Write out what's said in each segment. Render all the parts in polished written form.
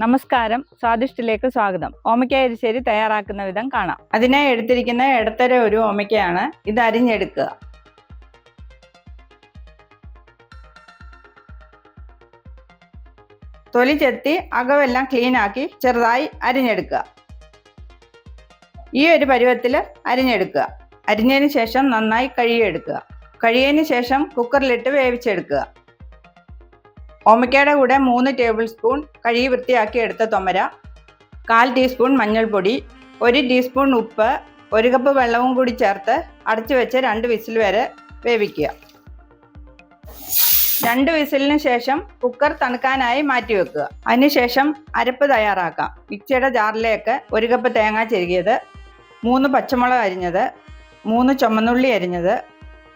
നമസ്കാരം, സ്വാദിഷ്ടിലേക്ക് സ്വാഗതം. ഓമയ്ക്ക എരിശ്ശേരി തയ്യാറാക്കുന്ന വിധം കാണാം. അതിനായി എടുത്തിരിക്കുന്ന ഇടത്തര ഒരു ഓമയ്ക്കയാണ്. ഇത് അരിഞ്ഞെടുക്കുക. തൊലി ചെത്തി അകമെല്ലാം ക്ലീൻ ആക്കി ചെറുതായി അരിഞ്ഞെടുക്കുക. ഈ ഒരു പരുവത്തിൽ അരിഞ്ഞെടുക്കുക. അരിഞ്ഞതിന് ശേഷം നന്നായി കഴുകിയെടുക്കുക. കഴുകിയതിന് ശേഷം കുക്കറിലിട്ട് വേവിച്ചെടുക്കുക. ഓമയ്ക്കയുടെ കൂടെ 3 ടേബിൾ സ്പൂൺ കഴുകി വൃത്തിയാക്കി എടുത്ത തൊമര, 1/4 ടീസ്പൂൺ മഞ്ഞൾപ്പൊടി, 1 ടീസ്പൂൺ ഉപ്പ്, 1 കപ്പ് വെള്ളവും കൂടി ചേർത്ത് അടച്ചു വെച്ച് 2 വിസിൽ വരെ വേവിക്കുക. 2 വിസിലിന് ശേഷം കുക്കർ തണുക്കാനായി മാറ്റി വെക്കുക. അതിനുശേഷം അരപ്പ് തയ്യാറാക്കാം. മിക്സിയുടെ ജാറിലേക്ക് 1 കപ്പ് തേങ്ങ ചിരകിയത്, 3 പച്ചമുളക് അരിഞ്ഞത്, 3 ചുമന്നുള്ളി അരിഞ്ഞത്,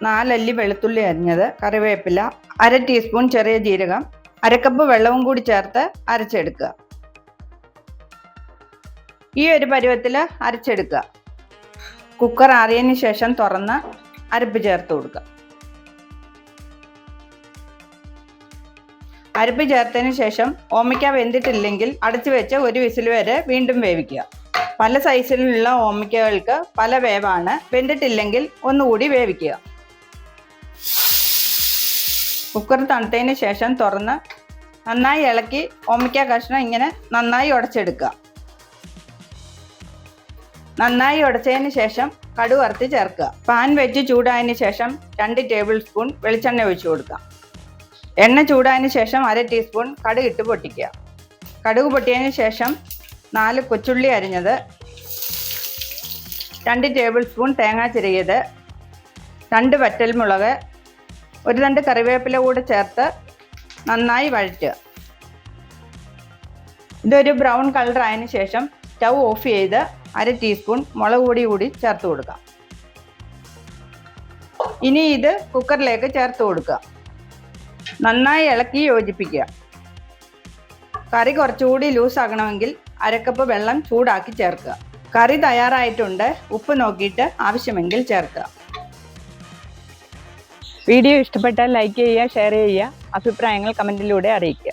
4 അല്ലി വെളുത്തുള്ളി അരിഞ്ഞത്, കറിവേപ്പില, 1/2 ടീസ്പൂൺ ചെറിയ ജീരകം, 1 കപ്പ് വെള്ളവും കൂടി ചേർത്ത് അരച്ചെടുക്കുക. ഈ ഒരു പരുവത്തിൽ അരച്ചെടുക്കുക. കുക്കർ ആറിയതിന് ശേഷം തുറന്ന് അരപ്പ് ചേർത്ത് കൊടുക്കുക. അരപ്പ് ചേർത്തതിന് ശേഷം ഓമയ്ക്ക വെന്തിട്ടില്ലെങ്കിൽ അടച്ചു വെച്ച് 1 വിസിൽ വരെ വീണ്ടും വേവിക്കുക. പല സൈസിലുള്ള ഓമയ്ക്കകൾക്ക് പല വേവാണ്. വെന്തിട്ടില്ലെങ്കിൽ ഒന്നുകൂടി വേവിക്കുക. കുക്കർ തണുത്തതിന് ശേഷം തുറന്ന് നന്നായി ഇളക്കി ഓമയ്ക്ക കഷ്ണം ഇങ്ങനെ നന്നായി ഉടച്ചെടുക്കുക. നന്നായി ഉടച്ചതിന് ശേഷം കടുക് വറുത്ത് ചേർക്കുക. പാൻ വെച്ച് ചൂടായതിന് ശേഷം 2 ടേബിൾ സ്പൂൺ വെളിച്ചെണ്ണ ഒഴിച്ചു കൊടുക്കുക. എണ്ണ ചൂടായതിന് ശേഷം 1/2 ടീസ്പൂൺ കടുക് ഇട്ട് പൊട്ടിക്കുക. കടുക് പൊട്ടിയതിന് ശേഷം 4 കൊച്ചുള്ളി അരിഞ്ഞത്, 2 ടേബിൾ സ്പൂൺ തേങ്ങ ചിരകിയത്, 2 വറ്റൽമുളക്, 1 തണ്ട് കറിവേപ്പില കൂടെ ചേർത്ത് നന്നായി വഴറ്റുക. ഇതൊരു ബ്രൗൺ കളർ ആയതിനു ശേഷം സ്റ്റൗ ഓഫ് ചെയ്ത് 1/2 ടീസ്പൂൺ മുളക് പൊടി കൂടി ചേർത്ത് കൊടുക്കുക. ഇനി ഇത് കുക്കറിലേക്ക് ചേർത്ത് കൊടുക്കുക. നന്നായി ഇളക്കി യോജിപ്പിക്കുക. കറി കുറച്ചുകൂടി ലൂസ് ആകണമെങ്കിൽ 1/2 കപ്പ് വെള്ളം ചൂടാക്കി ചേർക്കുക. കറി തയ്യാറായിട്ടുണ്ട്. ഉപ്പ് നോക്കിയിട്ട് ആവശ്യമെങ്കിൽ ചേർക്കുക. വീഡിയോ ഇഷ്ടപ്പെട്ടാൽ ലൈക്ക് ചെയ്യുക, ഷെയർ ചെയ്യുക, അഭിപ്രായങ്ങൾ കമൻറ്റിലൂടെ അറിയിക്കുക.